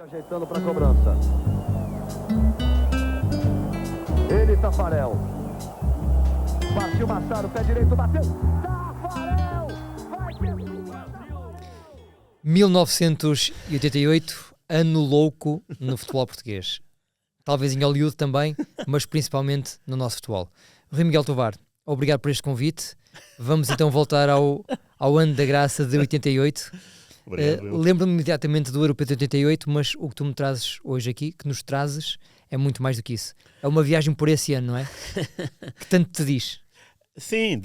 Ajeitando para a cobrança. Ele, Tafarel. Partiu Machado, pé direito, bateu. Tafarel! Vai ter... 1988, ano louco no futebol português. Talvez em Hollywood também, mas principalmente no nosso futebol. Rui Miguel Tovar, obrigado por este convite. Vamos então voltar ao ano da graça de 88. Lembro-me imediatamente do Europeu de 88, mas o que tu me trazes hoje aqui, que nos trazes, é muito mais do que isso. É uma viagem por esse ano, não é? Que tanto te diz. Sim,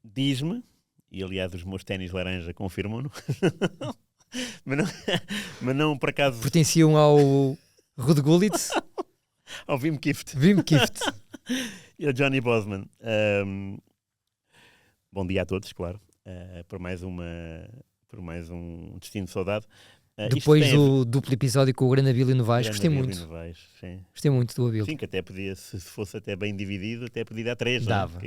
diz-me, e aliás os meus ténis laranja confirmam-no, mas não por acaso... Pertenciam ao Ruud Gullit, ao Wim Kieft. Wim Kieft. E ao Johnny Bosman. Bom dia a todos, claro, por mais um Destino de Saudade. Depois do duplo episódio com o grande Abílio Novaes, gostei muito. Novaes, sim. Gostei muito do Abílio. Sim, que até podia, se fosse até bem dividido, até podia dar 3. Dava.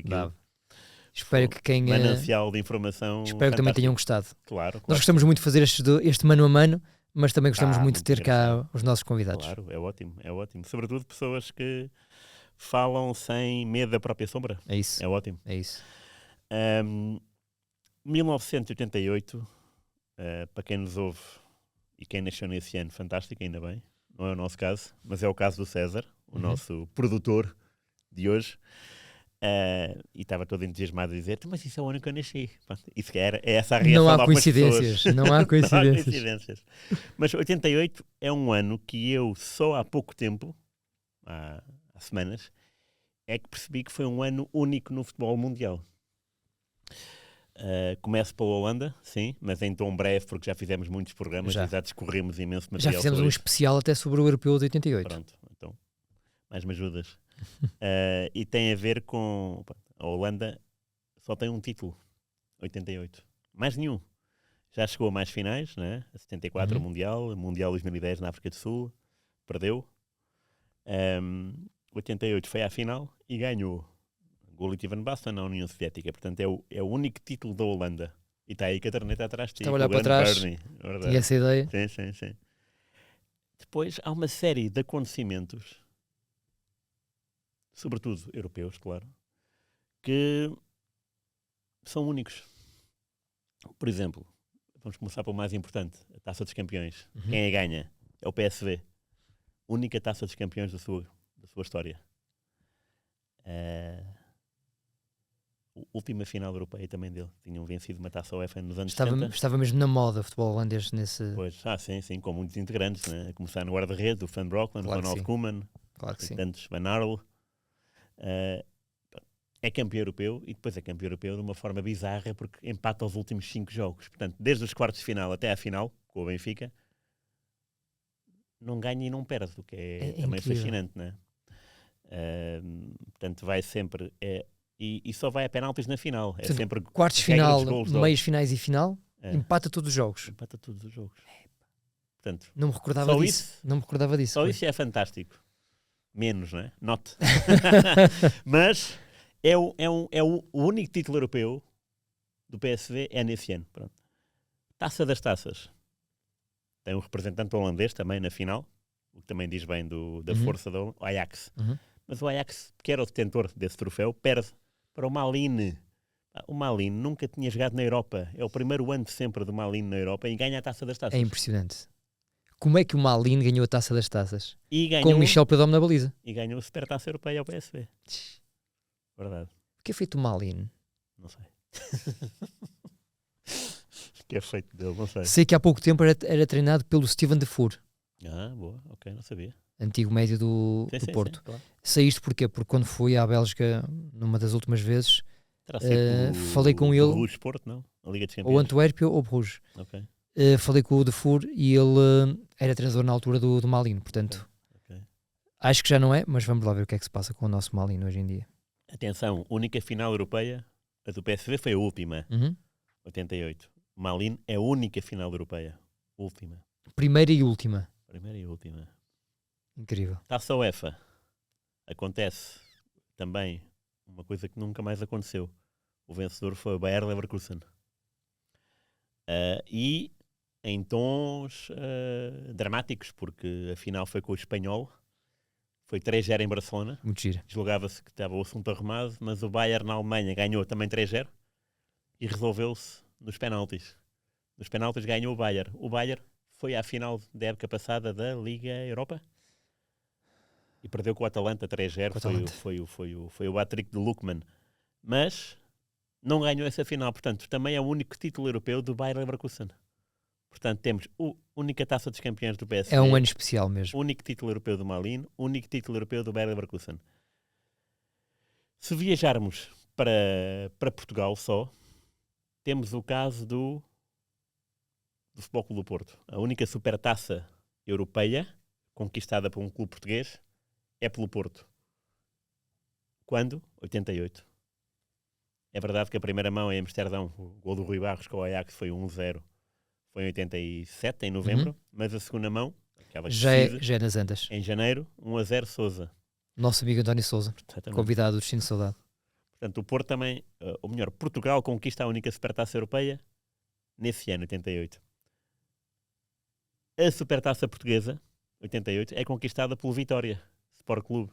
Espero que quem... manancial de informação. Espero que também tenham gostado. Claro. Nós gostamos muito de fazer este mano a mano, mas também gostamos muito de ter cá os nossos convidados. Claro, é ótimo. Sobretudo pessoas que falam sem medo da própria sombra. É isso. É ótimo. É isso. 1988, para quem nos ouve e quem nasceu nesse ano, fantástico, ainda bem. Não é o nosso caso, mas é o caso do César, o nosso produtor de hoje. E estava todo entusiasmado a dizer, mas isso é o ano que eu nasci. Isso é essa a reação não há de algumas coincidências. pessoas. Não há coincidências. Mas 88 é um ano que eu só há pouco tempo, há semanas, é que percebi que foi um ano único no futebol mundial. Começo pela Holanda, sim, mas em tom breve, porque já fizemos muitos programas e já discorremos imenso material. Já fizemos um especial até sobre o Europeu de 88. Pronto, então, mais me ajudas. E tem a ver com... A Holanda só tem um título, 88. Mais nenhum. Já chegou a mais finais, né? A 74, o Mundial 2010 na África do Sul, perdeu. 88 foi à final e ganhou. Gullit e Van Basten na União Soviética. Portanto, é o único título da Holanda. E está aí a caderneta atrás de ti. Está a olhar para trás. E essa ideia. Sim. Depois, há uma série de acontecimentos, sobretudo europeus, claro, que são únicos. Por exemplo, vamos começar pelo mais importante, a Taça dos Campeões. Quem a ganha é o PSV. Única Taça dos Campeões da sua história. Última final europeia também dele. Tinham vencido uma Taça UEFA nos anos 70. Estava mesmo na moda o futebol holandês nesse... Pois, sim, com muitos integrantes, né? A começar no guarda-redes, o Van Broeklen, o Ronald Koeman, claro que sim. tantos, Van Aerle. É campeão europeu e depois é campeão europeu de uma forma bizarra porque empata os últimos 5 jogos. Portanto, desde os quartos de final até à final, com o Benfica, não ganha e não perde, o que é também incrível. Fascinante, não é? Portanto, vai sempre... E só vai a penaltis na final. É portanto, sempre quartos de final, meios finais e final, empata todos os jogos. Empata todos os jogos. Portanto, não me recordava disso. Não me recordava disso. Só isso é fantástico. Menos, não é? Not. Mas é o único título europeu do PSV é nesse ano. Pronto. Taça das Taças. Tem um representante holandês também na final, o que também diz bem da força do Ajax. Mas o Ajax, que era o detentor desse troféu, perde para o Malines. O Malines nunca tinha jogado na Europa. É o primeiro ano de sempre do Malines na Europa e ganha a Taça das Taças. É impressionante. Como é que o Malines ganhou a Taça das Taças? E ganhou, com o Michel Pedome na baliza. E ganhou a Supertaça Europeia ao PSV. Verdade. O que é feito o Malines? Não sei. O que é feito dele? Não sei. Sei que há pouco tempo era treinado pelo Steven Defour. Boa. Ok, não sabia. Antigo médio do Porto. Sim, claro. Sei isto porquê? Porque quando fui à Bélgica, numa das últimas vezes, falei com ele... O Bruges Porto, não? A Liga dos Campeões. Ou Antuérpia ou Bruges. Ok. Falei com o Defour e ele era treinador na altura do Malines, portanto acho que já não é, mas vamos lá ver o que é que se passa com o nosso Malines hoje em dia. Atenção, única final europeia, a do PSV foi a última, 88. Malines é a única final europeia, última. Primeira e última. Incrível. Taça UEFA, acontece também uma coisa que nunca mais aconteceu. O vencedor foi o Bayer Leverkusen. E em tons dramáticos, porque a final foi com o Espanhol, foi 3-0 em Barcelona, Muito gira. julgava-se que estava o assunto arrumado, mas o Bayern na Alemanha ganhou também 3-0 e resolveu-se nos penaltis. Nos penaltis ganhou o Bayern. O Bayern foi à final da época passada da Liga Europa e perdeu com o Atalanta 3-0, Com o Atalanta. foi o hat-trick de Lookman. Mas não ganhou essa final, portanto, também é o único título europeu do Bayer Leverkusen. Portanto, temos a única taça dos campeões do PSG, É um ano especial mesmo. único título europeu do Malin, único título europeu do Bayer Leverkusen. Se viajarmos para Portugal só, temos o caso do Futebol Clube do Porto. A única supertaça europeia conquistada por um clube português é pelo Porto. Quando? 88. É verdade que a primeira mão em Amsterdão, o gol do Rui Barros com o Ajax foi 1-0. Foi em 87, em novembro. Mas a segunda mão, aquela que Já decide, é nas Andas. em janeiro, 1-0 Sousa. Nosso amigo António Sousa, Exatamente. convidado do Destino de Saudade. Portanto, o Porto também, ou melhor, Portugal conquista a única supertaça europeia nesse ano, 88. A supertaça portuguesa, 88, é conquistada pelo Vitória Sport Clube.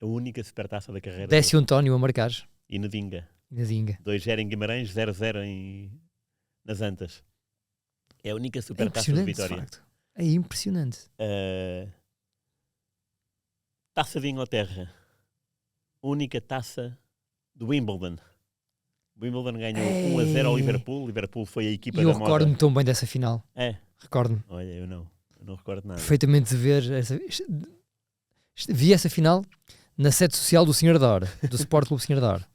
A única supertaça da carreira. Décio António a marcar. E Nedinga. Na Dinga. 2-0 em Guimarães, 0-0 nas Antas. É a única É supertaça de impressionante, de Vitória. facto. É impressionante. Taça de Inglaterra. Única taça do Wimbledon. O Wimbledon ganhou 1-0 ao Liverpool. O Liverpool foi a equipa E eu da moda. recordo-me tão bem dessa final. É, Recordo-me olha, eu não recordo nada. perfeitamente de ver. Vi essa final na sede social do Senhor da Hora, do Sport Clube Senhor da Hora.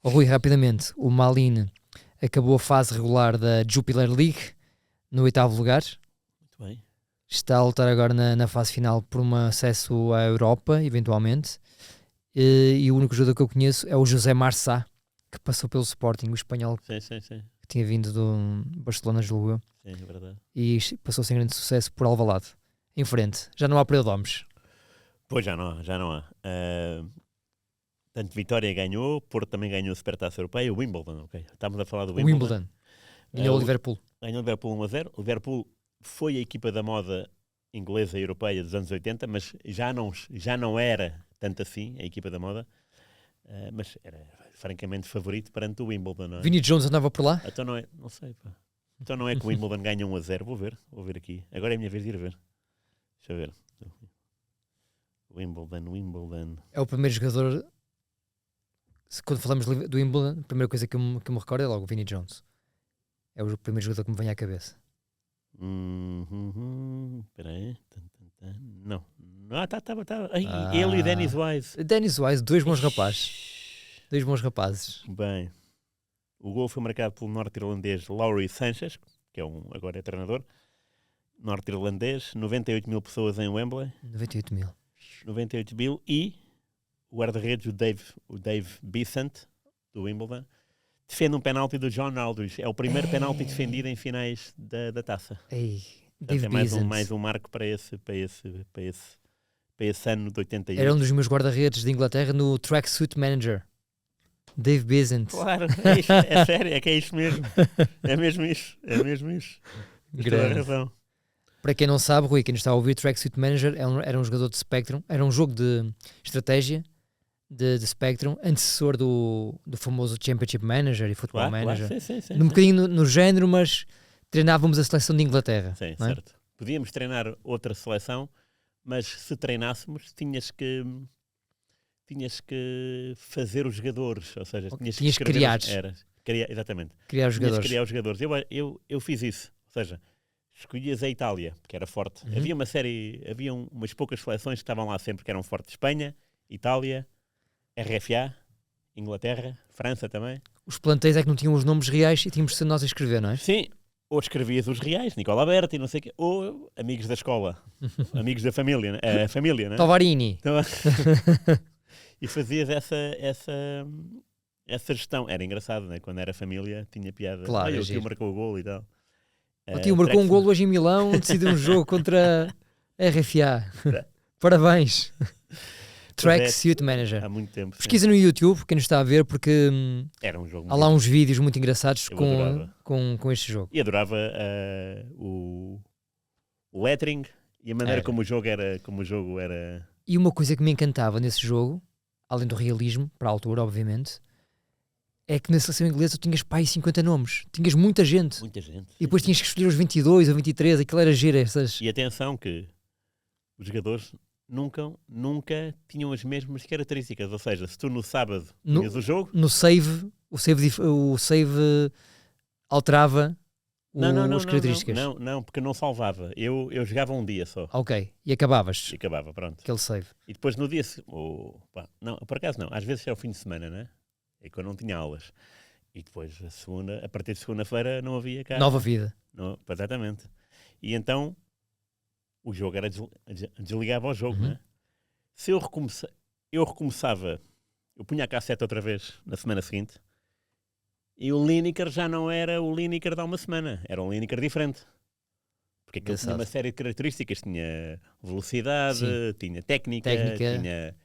Oh, Rui, rapidamente, o Malin acabou a fase regular da Jupiler League no 8º lugar. Muito bem. Está a lutar agora na fase final por um acesso à Europa, eventualmente. E o único jogador que eu conheço é o José Marçá, que passou pelo Sporting, o espanhol Sim. que tinha vindo do Barcelona, julgo eu, Sim, é verdade. e passou sem grande sucesso por Alvalade. Em frente, já não há Predomes. Pois já não há. Portanto, Vitória ganhou, Porto também ganhou a Supertaça Europeia, o Wimbledon, ok. Estamos a falar do O Wimbledon. Wimbledon ganhou o Liverpool. Ganhou o Liverpool 1-0. O Liverpool foi a equipa da moda inglesa e europeia dos anos 80, mas já não era tanto assim a equipa da moda, mas era francamente favorito perante o Wimbledon, não é? Vinnie Jones andava por lá. Então não é, não sei, pá. Então não é que o Wimbledon ganha 1-0, vou ver aqui. Agora é a minha vez de ir ver. Deixa eu ver. Wimbledon. É o primeiro jogador. Quando falamos do Wimbledon, a primeira coisa que eu me recordo é logo o Vinnie Jones. É o primeiro jogador que me vem à cabeça. Espera aí. Não. Estava. Ele e Dennis Wise. Dennis Wise, dois bons rapazes. Bem. O gol foi marcado pelo norte-irlandês Laurie Sanchez, que agora é treinador. Norte-irlandês, 98 mil pessoas em Wembley. 98 mil. 98 mil e o guarda-redes, o Dave Besant, do Wimbledon, defende um penalti do John Aldridge. É o primeiro penalti defendido em finais da taça. Ei, Portanto, Dave é mais um marco para esse ano de 88. Era um dos meus guarda-redes de Inglaterra no Tracksuit Manager. Dave Besant. Claro, é isto, é sério, é que é isto mesmo. É mesmo isso. Tens toda a Grande. razão. Para quem não sabe, Rui, quem nos está a ouvir, Tracksuit Manager era um jogador de Spectrum, era um jogo de estratégia de Spectrum, antecessor do famoso Championship Manager e Football Manager. Claro, sim. Um bocadinho no género, mas treinávamos a seleção de Inglaterra. Sim, não é? certo. Podíamos treinar outra seleção, mas se treinássemos, tinhas que fazer os jogadores, ou seja, tinhas que criar. Exatamente. Criar os Tinhas jogadores. que criar os jogadores. Eu fiz isso, ou seja, escolhias a Itália, que era forte. Uhum. Havia umas poucas seleções que estavam lá sempre, que eram fortes. Espanha, Itália, RFA, Inglaterra, França também. Os plantéis é que não tinham os nomes reais e tínhamos de ser nós a escrever, não é? Sim, ou escrevias os reais, Nicola Berti, não sei o quê, ou amigos da escola, amigos da família, né? A família, né? Tovarini. Então, e fazias essa gestão. Era engraçado, né? Quando era família, tinha piada. Claro, Olha, é o tio giro. marcou o golo e tal. O tio marcou um golo hoje em Milão, decidiu um jogo contra a RFA. Parabéns. Tracksuit Manager. Há muito tempo. Sim. Pesquisa no YouTube, quem nos está a ver, porque Era um jogo há lá uns vídeos muito engraçados Eu com, adorava. com este jogo. E adorava o lettering e a maneira Era. como o jogo era. E uma coisa que me encantava nesse jogo, além do realismo, para a altura, obviamente, é que na seleção inglesa tu tinhas pá, aí 50 nomes. Tinhas muita gente. Muita gente. E depois tinhas que escolher os 22 ou 23, aquilo era giro, essas... E atenção que os jogadores nunca tinham as mesmas características. Ou seja, se tu no sábado No- tinhas o jogo, No save, o save alterava as características. Não, porque não salvava. Eu jogava um dia só Ok, e acabavas e acabava, pronto. aquele save. E depois no dia... não, por acaso não. Às vezes é o fim de semana, né? É quando não tinha aulas. E depois, a partir de segunda-feira, não havia cá. Nova vida. Não, exatamente. E então, o jogo era... Desligava o jogo, Uhum. né? Se eu recomeçava... Eu punha a cassete outra vez na semana seguinte e o Lineker já não era o Lineker de há uma semana. Era um Lineker diferente. Porque aquilo tinha Engraçado. uma série de características. Tinha velocidade, Sim. tinha técnica, Técnica. tinha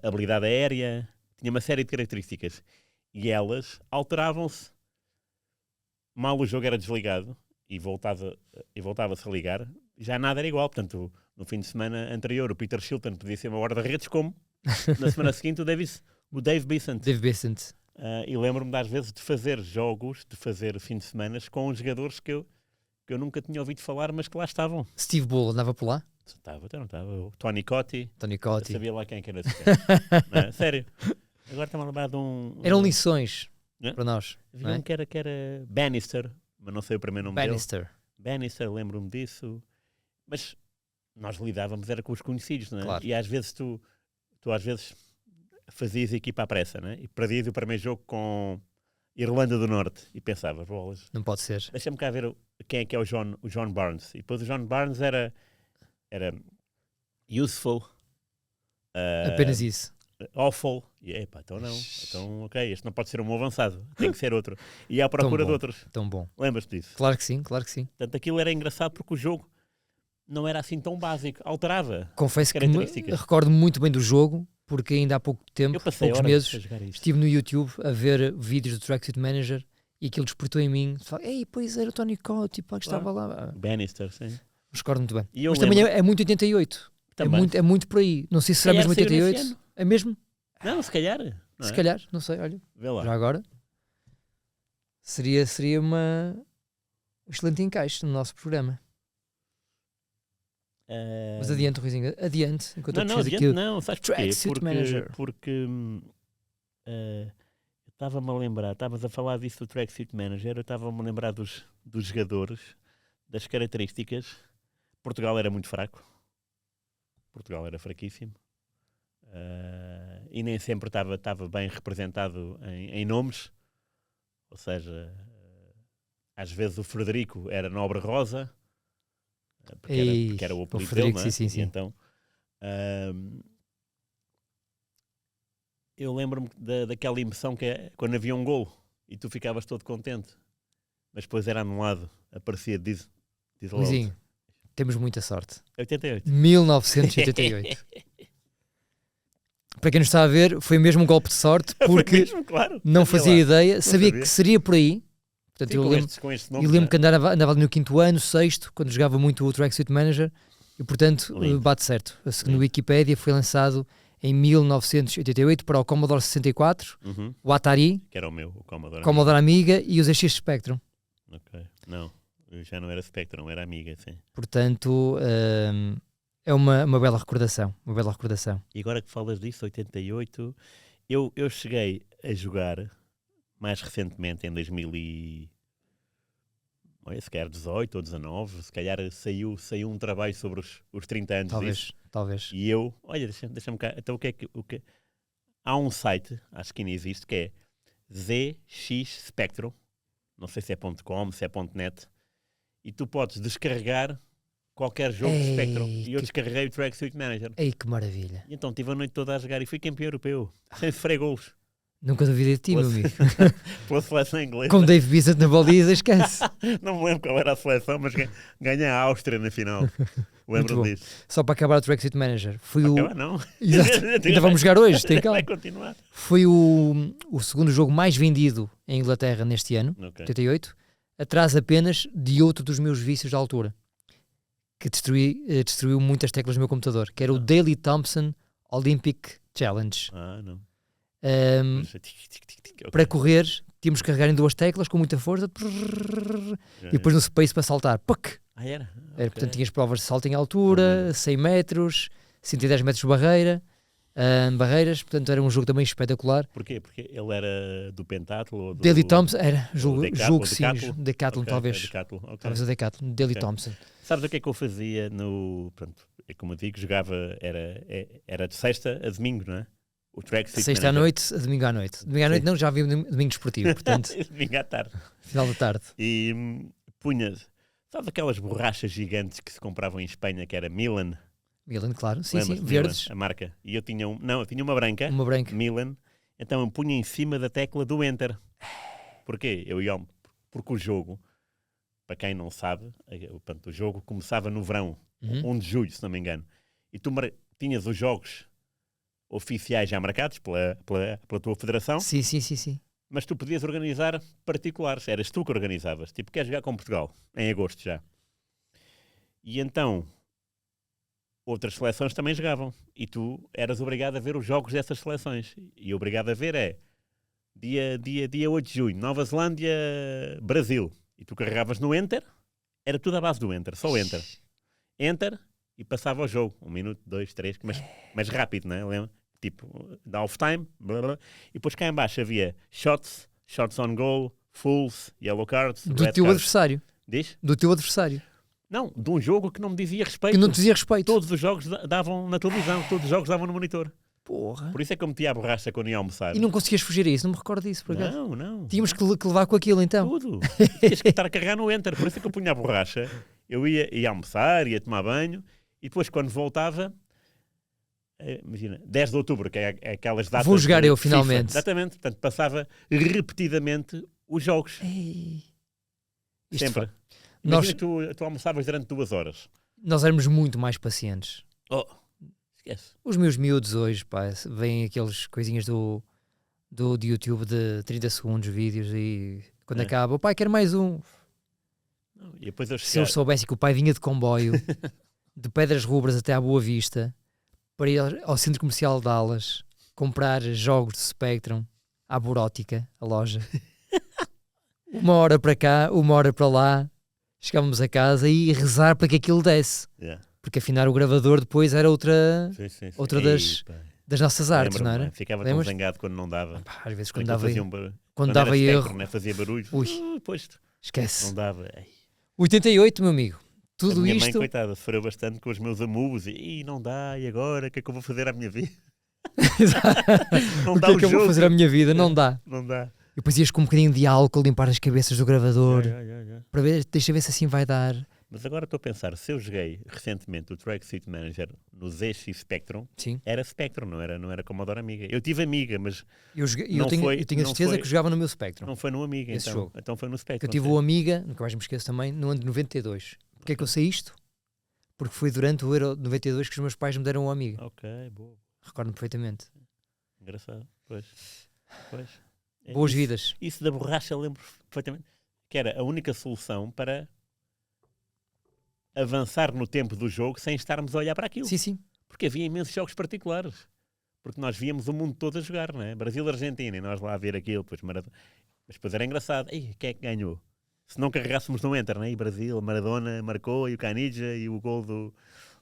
habilidade aérea... Tinha uma série de características e elas alteravam-se. Mal o jogo era desligado e voltava-se a ligar, já nada era igual. Portanto, no fim de semana anterior, o Peter Shilton podia ser uma guarda-redes, como na semana seguinte o Dave Bissant. Dave Bissant. E lembro-me das vezes de fazer jogos, de fazer fim de semana com jogadores que eu nunca tinha ouvido falar, mas que lá estavam. Steve Bull andava por lá. Não estava. O Tony Cotti. Tony Eu Cotti. sabia lá quem que era esse cara. Não é? Sério. Agora está-me a lembrar de um... Eram lições É? para nós. Havia não é? um que era Bannister, mas não sei o primeiro nome dele. Bannister. Bannister, lembro-me disso. Mas nós lidávamos, era com os conhecidos, não é? Claro. E às vezes tu às vezes fazias equipa à pressa, não é? E perdias o primeiro jogo com Irlanda do Norte. E pensavas, bolas, Não pode ser. deixa-me cá ver quem é que é o John Barnes. E depois o John Barnes era useful. Apenas isso. Awful. E epá, então não. Então, ok, este não pode ser um avançado. Tem que ser outro. E à procura bom. de outros. Tão bom. Lembras-te disso? Claro que sim, claro que sim. Portanto, aquilo era engraçado porque o jogo não era assim tão básico. Alterava. Confesso que me Características. recordo muito bem do jogo, porque ainda há pouco tempo, Eu passei poucos horas a meses, jogar isto. estive no YouTube a ver vídeos do Tracksuit Manager e aquilo despertou em mim. Ei, pois era o Tony Cotti, pá, que estava lá. Bannister, sim. Recordo muito bem. E eu Mas também lembro- é muito 88. Também. É muito por aí. Não sei se será calhar mesmo saiu nesse 88. ano. É mesmo? Não, se calhar. Não Se é? calhar, não sei, olha. Vê lá. Já agora. Seria um excelente encaixe no nosso programa. Mas adiante, Ruizinho, adiante. Enquanto eu Não, pesquiso adiante aqui o não. Sabes porquê? Tracksuit Manager. Porque eu estava-me a lembrar, estavas a falar disso do Tracksuit Manager, eu estava-me a lembrar dos jogadores, das características. Portugal era muito fraco. Portugal era fraquíssimo. E nem sempre estava bem representado em nomes. Ou seja, às vezes o Frederico era Nobre Rosa, porque era o o apelido Frederico, dele, não é? sim, sim, E sim. então, eu lembro-me daquela emoção que é quando havia um gol e tu ficavas todo contente, mas depois era anulado, aparecia diz Luizinho, temos muita sorte. 88. 1988. Para quem nos está a ver, foi mesmo um golpe de sorte, porque Mesmo, claro. não Sabia fazia lá. ideia, sabia sabia. que seria por aí. Portanto, Sim, eu lembro, com estes e nomes, lembro que andava ali no 5º ano, 6º, quando jogava muito o Tracksuit Manager, e portanto Lindo. bate certo. No Lindo. Wikipedia foi lançado em 1988 para o Commodore 64, Uhum, o Atari, que era o meu, o Commodore. Commodore Amiga e os ZX Spectrum. Ok. Não, eu já não era Spectrum, era Amiga, sim. Portanto, é uma bela recordação. Uma bela recordação. E agora que falas disso, 88, eu cheguei a jogar mais recentemente, em 2000 e... Olha, se calhar 18 ou 19, se calhar saiu um trabalho sobre os 30 anos disso. Talvez. E eu, olha, deixa-me cá, então o que há um site, acho que ainda existe, que é ZX Spectrum, não sei se é .com, se é .net, e tu podes descarregar qualquer jogo de Ei, Spectrum. E eu que- descarreguei o Tracksuit Manager. Ei, que maravilha. E então tive a noite toda a jogar e fui campeão europeu, sem sofrer gols. Nunca duvidei de ti, meu amigo. Pela seleção inglesa. Com Dave Bissett na baliza, esquece. Não me lembro qual era a seleção, mas ganha a Áustria na final. Lembro bom. disso. Só para acabar o Track Suit Manager. Foi o... Acaba, não. Exato. Ainda vamos jogar hoje, tem calma. Vai continuar. Foi o segundo jogo mais vendido em Inglaterra neste ano, Ok. 88, atrás apenas de outro dos meus vícios da altura, que destruiu muitas teclas do meu computador, que era o Daley Thompson Olympic Challenge. Não. Ahm, Ok. Para correr, tínhamos que carregar em 2 teclas com muita força e depois no space para saltar. Puck! Era? Ok. Portanto, tinhas provas de salto em altura, 100 metros, 110 metros de barreiras, portanto era um jogo também espetacular. Porquê? Porque ele era do pentatlo? Ou do... Daley Thompson, era, ou julgo Decathlon? que sim, Decathlon Ok, talvez. Decathlon, ok. Talvez o Decathlon, Daley Ok. Thompson. Sabes o que é que eu fazia no... Pronto, como eu digo, jogava... Era de sexta a domingo, não é? O track suit Sexta à manager. noite, a domingo à noite. Domingo à noite Sim. não, já havia domingo esportivo, portanto, Domingo à tarde. final da tarde. E punhas... Sabes aquelas borrachas gigantes que se compravam em Espanha, que era Milan? Milan, claro, sim, Lembras-te sim, de Milan, verdes, a marca. E eu tinha eu tinha uma branca, uma branca. Milan, então eu punha em cima da tecla do Enter. Porquê? Porque o jogo, para quem não sabe, portanto, o jogo começava no verão, Uhum. 1 de julho, se não me engano. E tu tinhas os jogos oficiais já marcados pela tua federação, Sim, sim, sim, sim. mas tu podias organizar particulares. Eras tu que organizavas. Tipo, queres jogar com Portugal? Em agosto já. E então, outras seleções também jogavam. E tu eras obrigado a ver os jogos dessas seleções. E obrigado a ver dia 8 de junho, Nova Zelândia, Brasil. E tu carregavas no Enter. Era tudo à base do Enter. Só Enter. Enter e passava o jogo. 1 minuto, 2, 3. Mas rápido, não é? Lembra? Tipo, da off-time. Blá, blá. E depois cá em baixo havia shots on goal, fulls, yellow cards, Do red teu cards. adversário. Diz? Do teu adversário. Não, de um jogo que não me dizia respeito. Que não te dizia respeito. Todos os jogos davam na televisão, todos os jogos davam no monitor. Porra. Por isso é que eu metia a borracha quando ia almoçar. E não conseguias fugir a isso, não me recordo disso, por acaso. Não. Tínhamos que levar com aquilo então. Tudo. Tinhas que estar a carregar no Enter. Por isso é que eu punha a borracha. Eu ia almoçar, ia tomar banho. E depois, quando voltava, imagina, 10 de outubro, que é aquelas datas. Vou jogar de eu, FIFA. finalmente. Exatamente. Portanto, passava repetidamente os jogos. Ei. Isto Sempre. foi- Imagina Nós, que tu almoçavas durante 2 horas. nós éramos muito mais pacientes. Oh, esquece. Os meus miúdos hoje, pá, veem aqueles coisinhas do YouTube de 30 segundos, vídeos, e quando É. acaba, o pai quer mais um. Não, e depois eu Se eles chegava. soubessem que o pai vinha de comboio, de Pedras Rubras até à Boa Vista, para ir ao centro comercial de Dallas, comprar jogos de Spectrum, à Borótica, a loja. 1 hora para cá, 1 hora para lá, chegávamos a casa e rezar para que aquilo desse. Yeah. Porque afinar o gravador depois era outra Sim. Outra Ei, das- pá. das nossas artes, não Lembro-me, era? Ficava tão Lembras? zangado quando não dava. Pá, às vezes Quando quando dava, fazia quando era dava Spectrum, erro, né? Fazia barulho. Ui. Pois, esquece. não dava. Ei. 88, meu amigo. A Tudo minha mãe, isto. coitada, sofreu bastante com os meus amuos. E não dá, e agora? O que é que eu vou fazer à minha vida? Não O dá que é o que eu vou jogo. fazer à minha vida? Não dá. Não dá. E depois ias com um bocadinho de álcool limpar as cabeças do gravador Yeah. para ver, deixa ver se assim vai dar. Mas agora estou a pensar, se eu joguei recentemente o Track Suit Manager no ZX Spectrum, Sim. era Spectrum, não era Commodore Amiga. Eu tive Amiga, mas Eu Não tenho foi- a não certeza foi- que jogava no meu Spectrum. não foi no Amiga, Esse então. jogo. Então foi no Que Spectrum. eu tive o Amiga, nunca mais me esqueço também, no ano de 92. Porquê é que eu sei isto? Porque foi durante o Euro de 92 que os meus pais me deram o Amiga. Ok, boa. Recordo-me perfeitamente. Engraçado. Pois. É Boas isso. vidas. Isso da borracha eu lembro perfeitamente. Que era a única solução para avançar no tempo do jogo sem estarmos a olhar para aquilo. Sim, sim. Porque havia imensos jogos particulares. Porque nós víamos o mundo todo a jogar, não é? Brasil-Argentina, e nós lá a ver aquilo. Mas depois era engraçado. Ei, quem é que ganhou? Se não carregássemos no Enter, né? E Brasil, Maradona marcou, e o Canija, e o gol do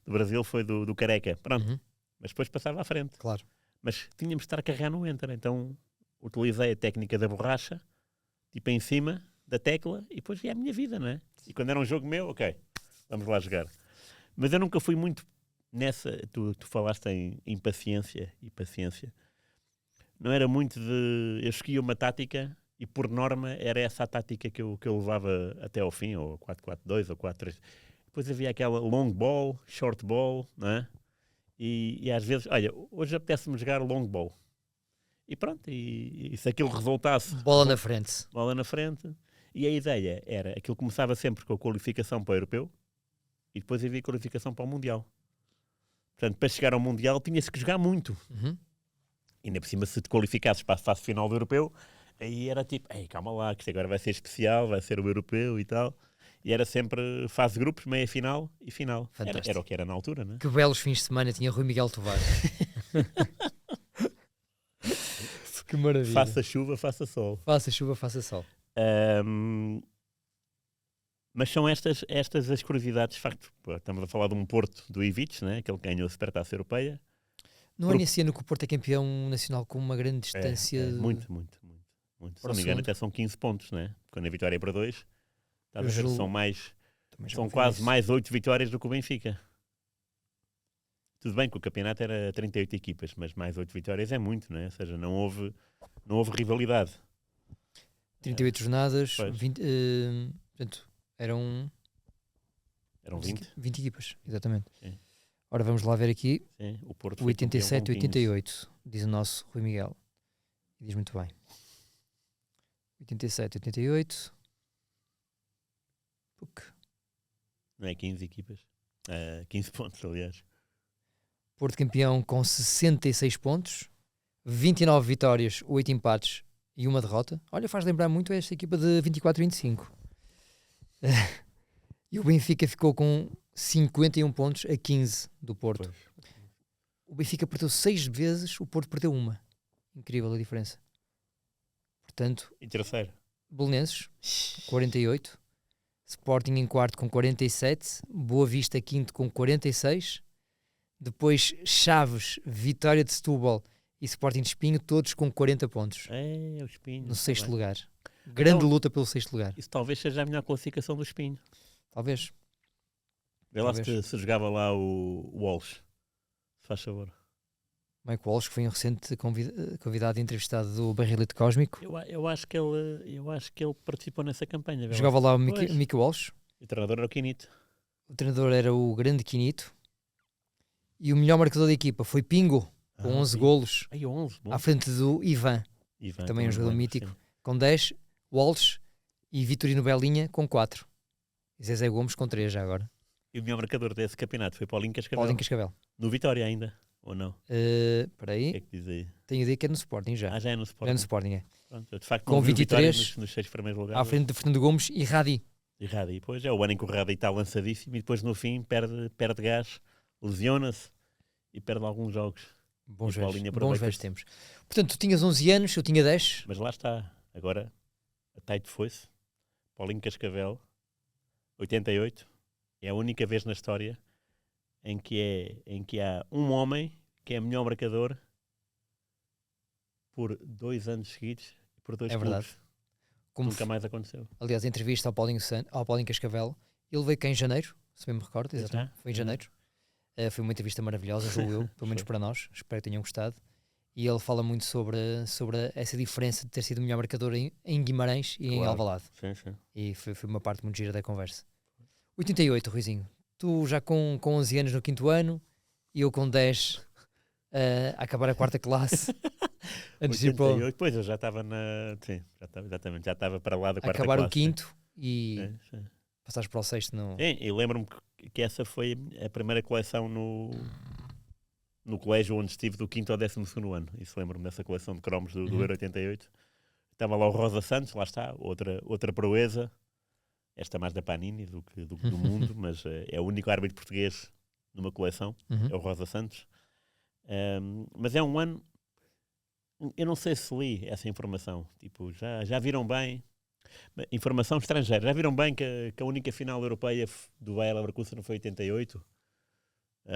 Brasil foi do Careca. Pronto. Uhum, Mas depois passava à frente. claro. Mas tínhamos de estar a carregar no Enter. Então utilizei a técnica da borracha, tipo em cima da tecla, e depois ia a minha vida, não é? E quando era um jogo meu, ok, vamos lá jogar. Mas eu nunca fui muito nessa. Tu falaste em paciência e paciência. Não era muito de. Eu escolhia uma tática e, por norma, era essa a tática que eu levava até ao fim, ou 4-4-2 ou 4-3. Depois havia aquela long ball, short ball, não é? E às vezes, olha, hoje apetece-me jogar long ball. E pronto, e se aquilo resultasse, Bola na frente. bola na frente. E a ideia era, aquilo começava sempre com a qualificação para o europeu e depois havia qualificação para o mundial. Portanto, para chegar ao mundial tinha-se que jogar muito. Uhum. E ainda por cima, se te qualificasses para a fase final do europeu, aí era tipo, ei, calma lá, que isto agora vai ser especial, vai ser o europeu e tal. E era sempre fase de grupos, meia final e final. Fantástico. Era o que era na altura, né? Que belos fins de semana tinha Rui Miguel Tovar. Que maravilha. Faça chuva, faça sol. Faça chuva, faça sol. Mas são estas as curiosidades. De facto, pô, estamos a falar de um Porto do Ivic, né? Aquele que ganhou a Supertaça Europeia. Não é nesse ano que o Porto é campeão nacional com uma grande distância? Muito. Se não me engano, até são 15 pontos, né? Quando a vitória é para 2, estás a ver, são quase mais 8 vitórias do que o Benfica. Tudo bem que o campeonato era 38 equipas, mas mais 8 vitórias é muito, né? Ou seja, não houve rivalidade. 38 jornadas, Pois. 20, portanto, eram 20. 20 equipas, exatamente. Sim. Ora, vamos lá ver aqui. Sim, o Porto O foi campeão 87 com e 88, diz o nosso Rui Miguel. E diz muito bem. 87 e 88. Não é 15 equipas? 15 pontos, aliás. Porto campeão com 66 pontos, 29 vitórias, 8 empates e uma derrota. Olha, faz lembrar muito esta equipa de 24 e 25. E o Benfica ficou com 51 pontos a 15 do Porto. Pois. O Benfica perdeu 6 vezes, o Porto perdeu uma. Incrível a diferença. Portanto, E terceiro? Belenenses, 48. Sporting em quarto com 47. Boa Vista quinto com 46. Depois Chaves, Vitória de Setúbal e Sporting de Espinho, todos com 40 pontos. É o Espinho. No sexto bem. lugar. Grande Então, luta pelo sexto lugar. Isso talvez seja a melhor classificação do Espinho. Talvez. Vê lá Talvez. se jogava lá o Walsh. Se faz favor. Mike Walsh, que foi um recente convidado e entrevistado do Barrilete Cósmico. Eu acho que ele participou nessa campanha. Vê Jogava lá o Pois. Mickey Walsh. O treinador era o Quinito. O treinador era o grande Quinito. E o melhor marcador da equipa foi Pingo, com 11 sim. golos, Aí 11, bom. à frente do Ivan, Ivan, também um jogador lembro, mítico, sim. com 10, Walsh e Vitorino Belinha com 4. E Zezé Gomes com 3 já agora. E o melhor marcador desse campeonato foi Paulinho Cascavel. Paulinho Cascavel. No Vitória ainda, ou não? Espera O que é aí, que diz aí? tenho ideia que é no Sporting já. Já é no Já Sporting. é no Sporting, é. Pronto, eu de facto Com não vi o Vitória 23, nos 6 primeiros lugares. À frente de Fernando Gomes e Radi. E Radi. E depois é o ano em que o Radi está lançadíssimo e depois no fim perde gás, lesiona-se e perde alguns jogos. Bons E Paulinho velhos aproveita. velhos tempos. Portanto, tu tinhas 11 anos, eu tinha 10. Mas lá está. Agora a Taito foi-se. Paulinho Cascavel, 88. É a única vez na história em que há um homem que é melhor marcador por 2 anos seguidos e por 2 É clubes. verdade. Como Nunca mais aconteceu. aliás, a entrevista ao Paulinho Cascavel, ele veio cá em janeiro, se bem me recordo, Pois exatamente, já, foi em já. janeiro. Foi uma entrevista maravilhosa, julgo eu, pelo menos Foi. para nós, espero que tenham gostado. E ele fala muito sobre essa diferença de ter sido o melhor marcador em Guimarães e em Claro. Alvalade. Sim, sim. E foi uma parte muito gira da conversa. 88, Ruizinho. Tu já com 11 anos no 5º ano e eu com 10 a acabar a 4ª classe. Antes de ir para 88, pois eu já estava Sim, já estava para lá da quarta acabar o classe, sim. 5º e Sim, sim. passares para o 6º. Não... Sim, e lembro-me que essa foi a primeira coleção no colégio onde estive do 5º ao 12º ano. Isso lembro-me dessa coleção de cromos do Uhum. Euro 88. Estava lá o Rosa Santos, lá está, outra proeza. Esta mais da Panini do que do mundo, mas é o único árbitro português numa coleção, Uhum. é o Rosa Santos. Mas é um ano, eu não sei se li essa informação, tipo, já viram bem, informação estrangeira, já viram bem que a única final europeia do Bayer Leverkusen foi 88?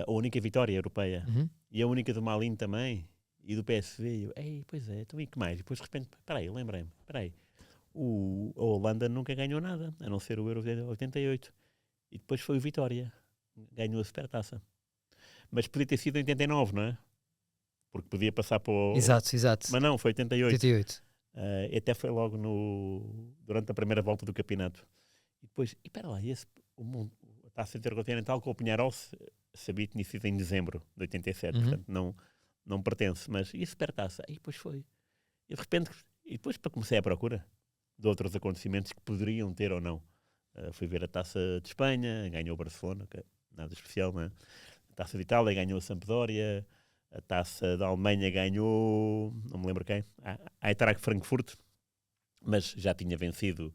A única vitória europeia. Uhum. E a única do Malin também, e do PSV. Eu, ei, pois é, então e que mais? E depois de repente, peraí, lembrei-me, peraí. A Holanda nunca ganhou nada, a não ser o Euro de 88. E depois foi o Vitória, ganhou a Supertaça. Mas podia ter sido em 89, não é? Porque podia passar para o... Exato. Mas não, foi 88. 88. E até foi logo durante a primeira volta do campeonato. E depois, e espera lá, a Taça Intercontinental com o Peñarol sabia que tinha sido em dezembro de 87, Uhum. portanto não pertence. Mas e a Supertaça? E depois foi. E de repente, e depois para comecei à procura de outros acontecimentos que poderiam ter ou não. Fui ver a Taça de Espanha, ganhou o Barcelona, que é nada especial, não é? A Taça de Itália ganhou a Sampdoria, a Taça da Alemanha ganhou, não me lembro quem, a Eintracht Frankfurt, mas já tinha vencido.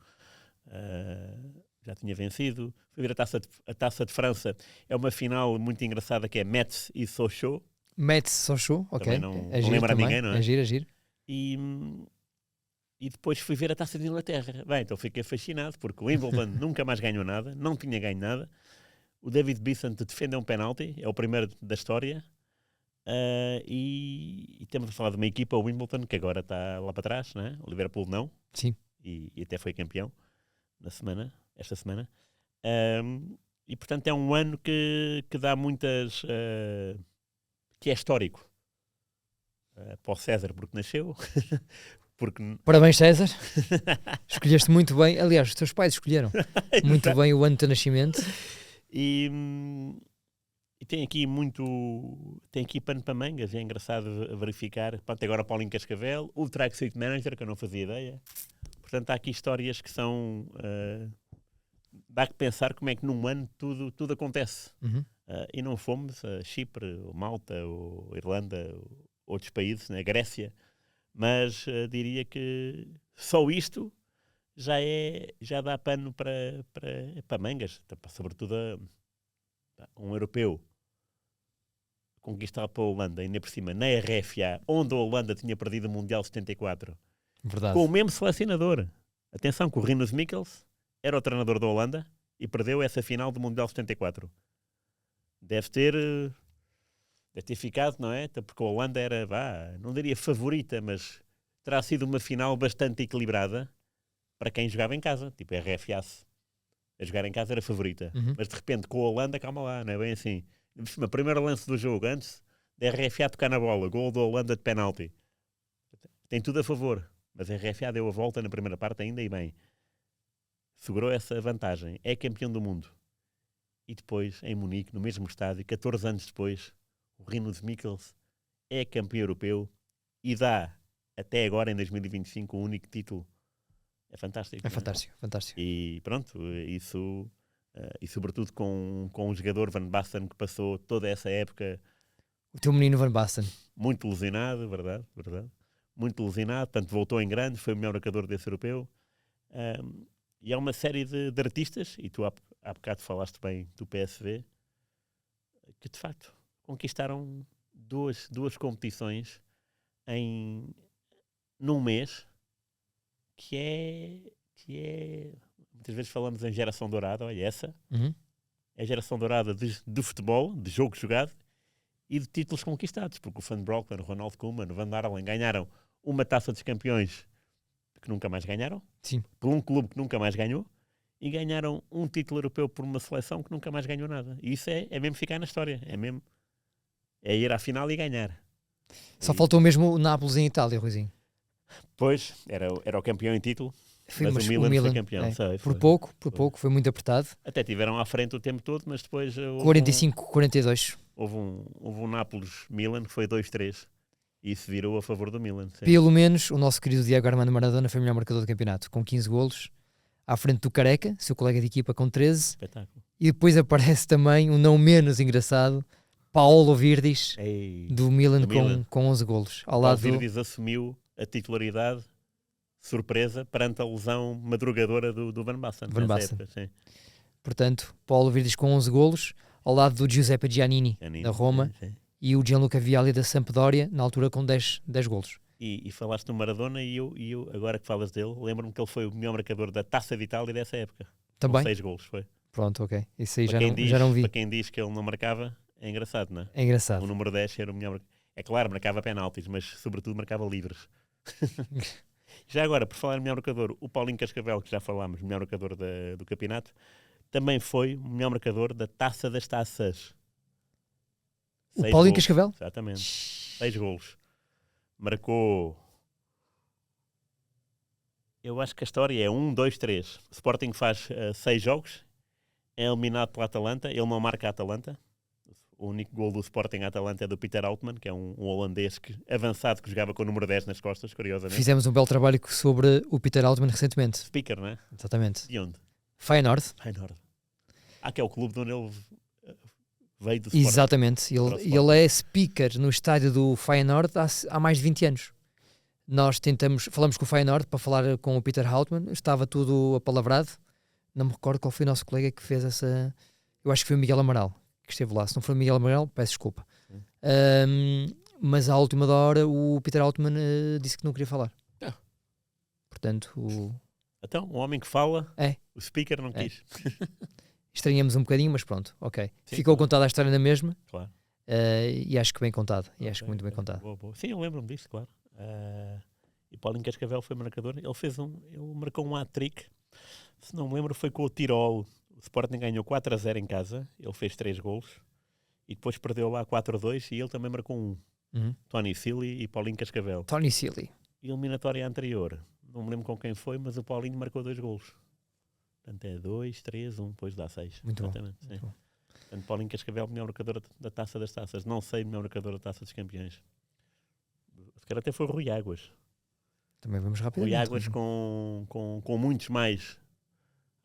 Fui ver a Taça de França. É uma final muito engraçada que é Metz e Sochaux. Metz Sochaux, ok. Também não É giro lembra também. ninguém, não é? É giro, é giro. E depois fui ver a Taça de Inglaterra. Bem, então fiquei fascinado, porque o Wimbledon nunca mais ganhou nada, não tinha ganho nada. O David Beckham defendeu um penalti, é o primeiro da história. E estamos a falar de uma equipa, o Wimbledon, que agora está lá para trás, não é? O Liverpool não. Sim. E até foi campeão esta semana. E portanto é um ano que dá muitas... que é histórico. Para o César, porque nasceu... Parabéns, César. Escolheste muito bem. Aliás, os teus pais escolheram muito bem o ano do teu nascimento. E tem aqui pano para mangas. É engraçado a verificar. Pronto, agora Paulinho Cascavel, o Track Suite Manager, que eu não fazia ideia. Portanto, há aqui histórias que são... dá que pensar como é que num ano tudo acontece. Uhum. E não fomos a Chipre, ou Malta, ou Irlanda, ou outros países, né? Grécia. Mas diria que só isto já dá pano para mangas, sobretudo um europeu conquistado pela Holanda, ainda por cima na RFA, onde a Holanda tinha perdido o Mundial 74, Verdade. com o mesmo selecionador. Atenção que o Rinus Michels era o treinador da Holanda e perdeu essa final do Mundial 74. Deve ter ficado, não é? Porque a Holanda era, não diria favorita, mas terá sido uma final bastante equilibrada para quem jogava em casa. Tipo, a RFA a jogar em casa era favorita. Uhum. Mas de repente, com a Holanda, calma lá, não é bem assim. O primeiro lance do jogo, antes da RFA tocar na bola, gol da Holanda de penalti. Tem tudo a favor. Mas a RFA deu a volta na primeira parte ainda e bem. Segurou essa vantagem. É campeão do mundo. E depois, em Munique, no mesmo estádio, 14 anos depois, o Rinus Michels é campeão europeu e dá, até agora, em 2025, o único título. É fantástico. É fantástico, fantástico. E pronto, isso... e sobretudo com um jogador, Van Basten, que passou toda essa época... O teu menino Van Basten. Muito lesionado, verdade. Muito lesionado, portanto voltou em grande, foi o melhor marcador desse europeu. E há uma série de artistas, e tu há bocado falaste bem do PSV, que de facto conquistaram duas competições num mês, que é muitas vezes falamos em geração dourada. Olha, essa é a geração dourada de futebol, de jogo jogado e de títulos conquistados, porque o Van Bronckhorst, o Ronald Koeman, o Van Darlen ganharam uma Taça dos Campeões que nunca mais ganharam, Sim. Por um clube que nunca mais ganhou, e ganharam um título europeu por uma seleção que nunca mais ganhou nada. E isso é mesmo ficar na história, é ir à final e ganhar. Só faltou mesmo o Nápoles em Itália, Ruizinho. Pois, era o campeão em título, Mas o Milan foi campeão. Por pouco, foi muito apertado. Até tiveram à frente o tempo todo, mas depois... 45-42. Houve um Nápoles-Milan que foi 2-3. E isso virou a favor do Milan. Sim. Pelo menos o nosso querido Diego Armando Maradona foi o melhor marcador do campeonato, com 15 golos, à frente do Careca, seu colega de equipa, com 13. Espetáculo. E depois aparece também o não menos engraçado Paolo Virdis, do Milan, com 11 golos. Ao lado Virdis assumiu a titularidade, surpresa, perante a lesão madrugadora do Van Basten. Época, sim. Portanto, Paolo Virdis com 11 golos, ao lado do Giuseppe Giannini da Roma, sim. E o Gianluca Vialli da Sampdoria, na altura com 10 golos. E falaste do Maradona e eu, agora que falas dele, lembro-me que ele foi o melhor marcador da Taça de Itália dessa época. Também? Com 6 golos, foi. Pronto, ok. Isso aí já não vi. Para quem diz que ele não marcava, é engraçado, não é? É engraçado. O número 10 era o melhor. É claro, marcava penaltis, mas sobretudo marcava livres. Já agora, por falar em melhor marcador, o Paulinho Cascavel, que já falámos, melhor marcador do campeonato, também foi o melhor marcador da Taça das Taças. O Paulinho Cascavel? Exatamente. 6 golos. Marcou... Eu acho que a história é 1, 2, 3. O Sporting faz 6 jogos, é eliminado pela Atalanta, ele não marca a Atalanta. O único gol do Sporting à Atalanta é do Peter Altman, que é um holandês avançado que jogava com o número 10 nas costas, curiosamente. Fizemos um belo trabalho sobre o Peter Altman recentemente. Speaker, não é? Exatamente. De onde? Feyenoord. Feyenoord. Que é o clube de onde ele veio do Sporting. Exatamente. Ele é speaker no estádio do Feyenoord há mais de 20 anos. Nós falamos com o Feyenoord para falar com o Peter Altman, estava tudo apalavrado. Não me recordo qual foi o nosso colega que fez essa... Eu acho que foi o Miguel Amaral que esteve lá. Se não for o Miguel Amaral, peço desculpa. Mas à última da hora o Peter Altman disse que não queria falar. Portanto, Então, um homem que fala, o speaker não quis. Estranhamos um bocadinho, mas pronto, ok. Sim, Ficou claro. contada a história na mesma. Claro. E acho que bem contada. E acho que muito bem contada. Boa, boa. Sim, eu lembro-me disso, claro. E Paulinho Cascavel foi marcador. Ele marcou um hat-trick. Se não me lembro, foi com o Tirol. O Sporting ganhou 4-0 em casa. Ele fez 3 golos. E depois perdeu lá 4-2 e ele também marcou um. Tony Silly e Paulinho Cascavel. Tony Silly. Eliminatória anterior. Não me lembro com quem foi, mas o Paulinho marcou 2 golos. Portanto é 2, 3, 1, depois dá 6. Muito bom. Sim. Portanto, Paulinho Cascavel, melhor marcador da Taça das Taças. Não sei, melhor marcador da Taça dos Campeões. Se calhar até foi o Rui Águas. Também vamos rapidamente. Rui Águas com muitos mais.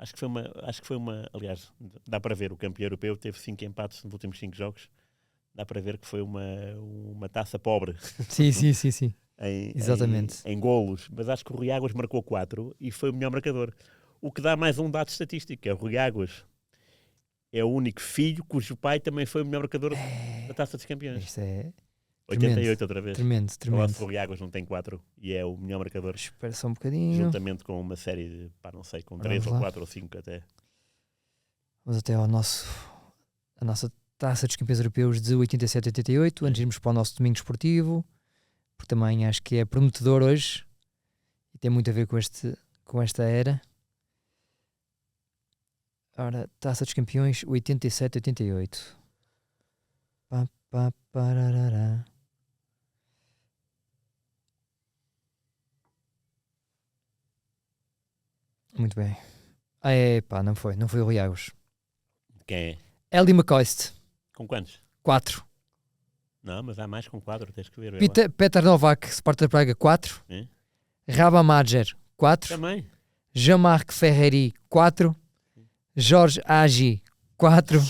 Acho que foi uma. Aliás, dá para ver, o campeão europeu teve 5 empates nos últimos 5 jogos. Dá para ver que foi uma taça pobre. Sim. Exatamente. Em golos. Mas acho que o Rui Águas marcou 4 e foi o melhor marcador. O que dá mais um dado estatístico, é o Rui Águas. É o único filho cujo pai também foi o melhor marcador da Taça dos Campeões. Isto é 88 outra vez. tremendo. O Rui Águas não tem 4 e é o melhor marcador. Espera só um bocadinho. Juntamente com uma série de, não sei, com 3 ou 4 ou 5 até. Vamos até a nossa Taça dos Campeões Europeus de 87-88, antes de irmos para o nosso domingo esportivo, porque também acho que é prometedor hoje e tem muito a ver com esta era. Ora, Taça dos Campeões 87-88. Parará. Muito bem. Não foi o Rui Águas. Quem é? Eli McCoist, Com quantos? 4. Não, mas há mais com 4, tens que ver. Petar Novak, Sparta Praga, 4. Raba Madjer, 4. Também. Jean-Marc Ferreri, 4. Jorge Agi, 4.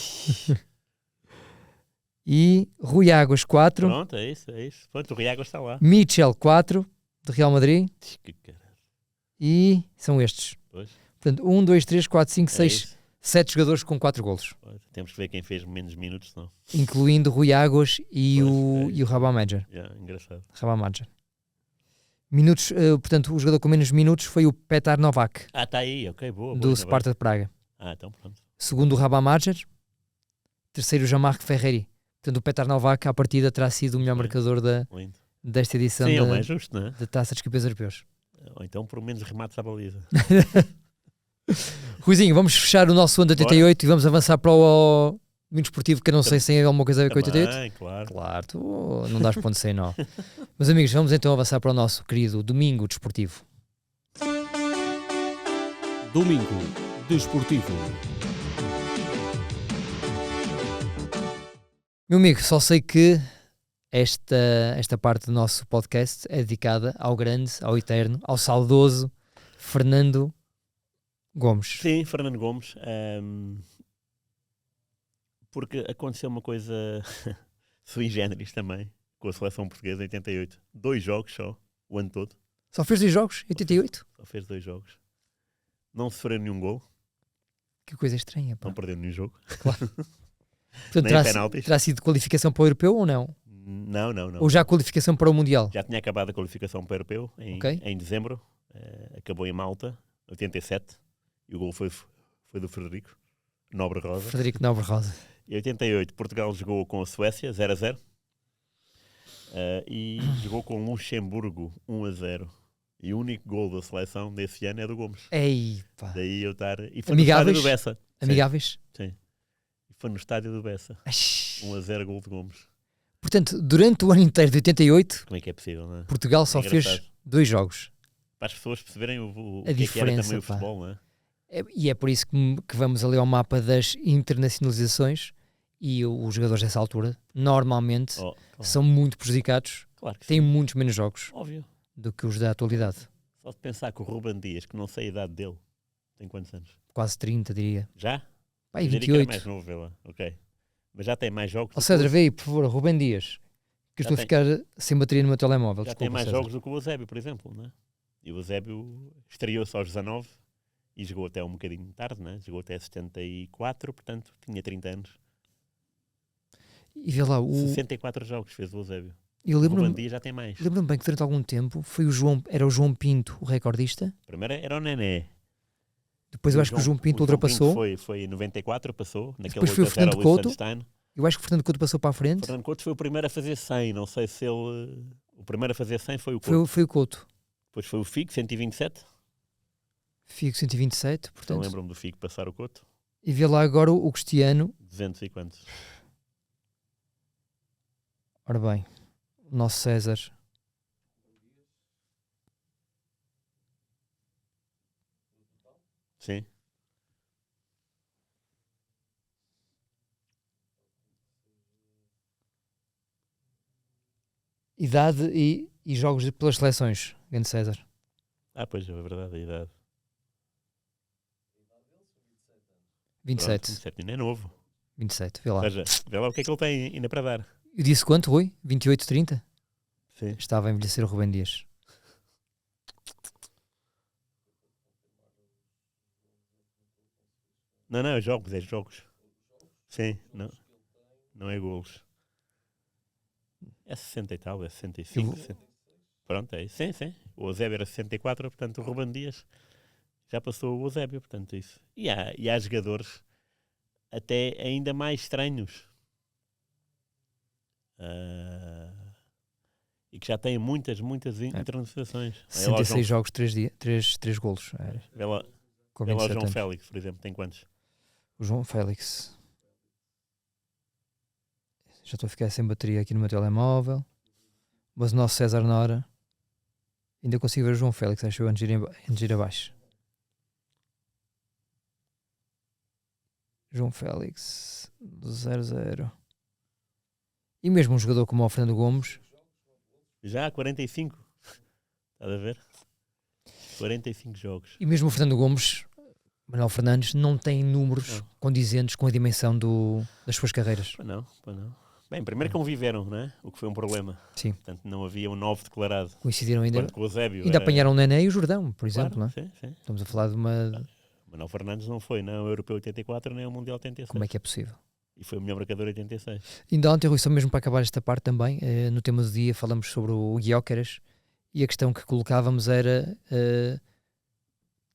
E Rui Águas, 4. Pronto, é isso. Pronto, o Rui Águas está lá. Mitchell, 4, de Real Madrid. Que caralho. E são estes. Pois. Portanto, 1, 2, 3, 4, 5, É 6, isso. 7 jogadores com 4 golos. Pois. Temos que ver quem fez menos minutos, não. Incluindo Rui Águas e Pois, o Raba Madjer. Engraçado. Raba Madjer. Minutos, portanto, o jogador com menos minutos foi o Petar Novak, Está aí, ok, boa. do Sparta de Praga. Então pronto. Segundo o Raba Madjer. Terceiro o Jean-Marc Ferreri. Portanto, o Petar Novak, à partida, terá sido o melhor marcador Lindo. desta edição Sim, é o mais justo, não é? da Taça dos Campeões Europeus. Ou então, por menos remates à baliza. Ruizinho, vamos fechar o nosso ano de 88 e vamos avançar para o domingo esportivo, que eu não sei se tem alguma coisa a ver com 88. Também, claro. Claro, tu não dás ponto sem nó. Meus amigos, vamos então avançar para o nosso querido domingo desportivo. Domingo desportivo. Meu amigo, só sei que esta parte do nosso podcast é dedicada ao grande, ao eterno, ao saudoso Fernando Gomes. Sim, Fernando Gomes. Porque aconteceu uma coisa sui generis também com a seleção portuguesa em 88. 2 jogos só, o ano todo. Só fez 2 jogos, 88? Só fez 2 jogos. Não sofreu nenhum gol, Que coisa estranha, pá. não perdeu nenhum jogo. Portanto, nem penaltis. terá sido qualificação para o Europeu ou não? Não. Ou já qualificação para o Mundial? Já tinha acabado a qualificação para o Europeu em dezembro. Acabou em Malta, 87. E o gol foi do Frederico Nobre Rosa. Frederico Nobre Rosa. Em 88, Portugal jogou com a Suécia, 0-0. E jogou com Luxemburgo, 1-0. E o único gol da seleção desse ano é do Gomes. Ei, pá. Daí eu estar... E foi Amigáveis? no estádio do Bessa. Amigáveis? Sim. E foi no estádio do Bessa. Ai. 1-0 gol de Gomes. Portanto, durante o ano inteiro de 88, Como é que é possível, não é? Portugal só fez engraçado. 2 jogos. Para as pessoas perceberem o A que é que era diferença, também o pá. futebol, não é? E é por isso que vamos ali ao mapa das internacionalizações E os jogadores dessa altura, normalmente, Oh, claro. são muito prejudicados, Claro que têm sim. muitos menos jogos Óbvio. do que os da atualidade. Só de pensar que o Ruben Dias, que não sei a idade dele, tem quantos anos? Quase 30, diria. Já? Pá, e Eu diria que era 28. mais novo, vê lá. Ok. Mas já tem mais jogos. Ó do que César, o- vê aí, por favor, Rubem Dias. Que eu Já estou a tem. ficar sem bateria no meu telemóvel. Já Desculpa, tem mais César. jogos do que o Eusébio, por exemplo, né? E o Eusébio estreou-se aos 19 e jogou até um bocadinho tarde, né? Jogou até 74, portanto tinha 30 anos. E vê lá, 64 jogos fez o Eusébio. eu O Ruben lembro-me Dias já tem mais. bem que durante algum tempo era o João Pinto o recordista. Primeiro era o Nené. Depois eu acho que o João Pinto ultrapassou. Foi em 94, passou. Naquele Depois foi o 8-0 Fernando ao Couto. Liechtenstein. Eu acho que o Fernando Couto passou para a frente. Fernando Couto foi o primeiro a fazer 100. Não sei se ele... O primeiro a fazer 100 foi o Couto. Foi o Couto. Depois foi o Figo, 127. Figo 127, Então portanto. lembro-me do Figo passar o Couto. E vê lá agora o Cristiano. 200 e quantos? Ora bem, o nosso César. Sim. Idade e jogos pelas seleções. Grande César. Ah, pois, é verdade, a idade. 27. Pronto, 27 ainda é novo. 27, vê lá. Ou seja, vê lá o que é que ele tem ainda para dar. Eu disse quanto, Rui? 28, 30? Sim. Estava a envelhecer o Rubem Dias. Não, é jogos, é jogos. Sim, não é golos. É 60 e tal, é 65. Eu vou- 60. Pronto, é isso. Sim. O Eusébio era 64, portanto o Ruben Dias já passou o Eusébio, portanto isso. E há jogadores até ainda mais estranhos. E que já têm muitas internacionalizações. Vê lá o 66 João- jogos, 3 golos. Vê lá, Com vê lá o 27 João anos. Félix, por exemplo, tem quantos? O João Félix. Já estou a ficar sem bateria aqui no meu telemóvel. Mas o nosso César Nora. Ainda consigo ver o João Félix, acho eu, antes de ir abaixo. João Félix. Do 0-0. E mesmo um jogador como o Fernando Gomes. Já há 45. Estás a ver? 45 jogos. E mesmo o Fernando Gomes, Manuel Fernandes, não tem números Não. condizentes com a dimensão das suas carreiras. Pois não. Bem, primeiro conviveram, não é? O que foi um problema. Sim. Portanto, não havia um 9 declarado. Coincidiram ainda. Enquanto que o Eusébio Ainda era- apanharam o Nené e o Jordão, por Claro, exemplo, não é? Sim. Estamos a falar de uma. Manuel Fernandes não foi nem o Europeu 84 nem o Mundial 86. Como é que é possível? E foi o melhor marcador 86. Ainda ontem, Rui, só mesmo para acabar esta parte também, no tema do dia falamos sobre o Gyökeres e a questão que colocávamos era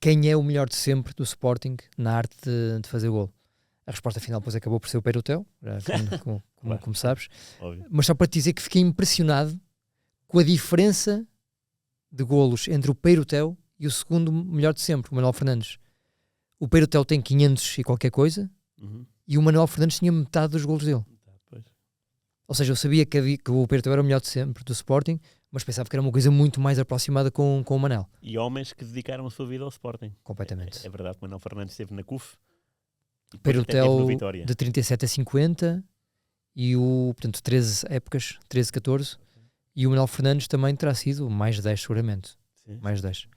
quem é o melhor de sempre do Sporting na arte de fazer gol. A resposta final depois acabou por ser o Perutel, como sabes, Óbvio. mas só para te dizer que fiquei impressionado com a diferença de golos entre o Perutel e o segundo melhor de sempre, o Manuel Fernandes. O Perutel tem 500 e qualquer coisa Uhum. e o Manuel Fernandes tinha metade dos golos dele. Tá, pois. Ou seja, eu sabia que o Perutel era o melhor de sempre do Sporting, mas pensava que era uma coisa muito mais aproximada com o Manel. E homens que dedicaram a sua vida ao Sporting. Completamente. É verdade que Manuel Fernandes esteve na CUF. E depois até esteve no Perutel Vitória. de 37 a 50 e portanto, 13 épocas, 13, 14. E o Manuel Fernandes também terá sido mais de 10 seguramente. Sim. Mais de 10.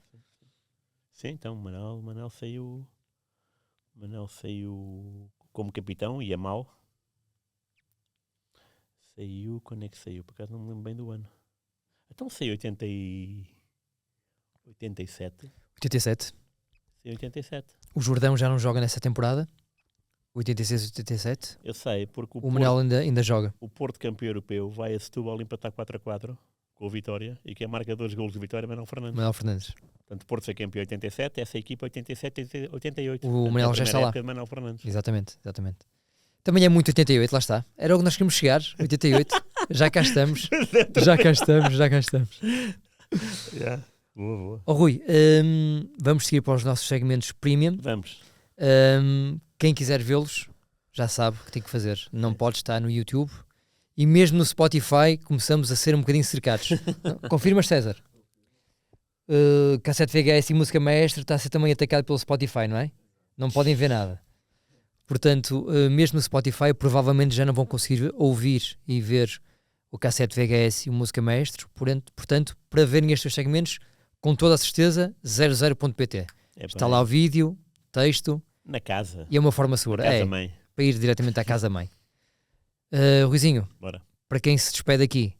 Sim, então Manel saiu como capitão e é mal. Saiu, quando é que saiu? Por acaso não me lembro bem do ano. Então saiu 87. 87. Saiu 87. O Jordão já não joga nessa temporada. 86 e 87. Eu sei, porque O Manel ainda joga. o Porto campeão europeu vai a Setúbal empatar 4-4 com o Vitória e quem marca 2 golos de Vitória é Manuel Fernandes. Manuel Fernandes. Portanto, o Porto foi campeão em 87, essa equipa 87 88. O Portanto, Manel é a já está primeira lá. época de Manuel Fernandes. Exatamente. Também é muito 88, lá está. Era o que nós queríamos chegar, 88. Já cá estamos. Yeah. Boa. Oh, Rui, vamos seguir para os nossos segmentos premium. Vamos. Quem quiser vê-los, já sabe o que tem que fazer. Não pode estar no YouTube. E mesmo no Spotify começamos a ser um bocadinho cercados. Confirmas, César? Cassete VHS e música maestra está a ser também atacado pelo Spotify, não é? Não podem ver nada. Portanto, mesmo no Spotify, provavelmente já não vão conseguir ouvir e ver o cassete VHS e o Música Maestro. Portanto, para verem estes segmentos, com toda a certeza, 00.pt. Está lá o vídeo, texto, Na casa. e é uma forma segura. Na casa mãe. Para ir diretamente à casa-mãe. Ruizinho, Bora. para quem se despede aqui,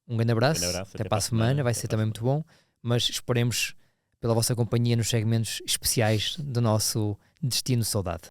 um grande abraço. Grande abraço, Até para a semana, vai até ser para a também muito bom. Mas esperemos pela vossa companhia nos segmentos especiais do nosso Destino Saudade.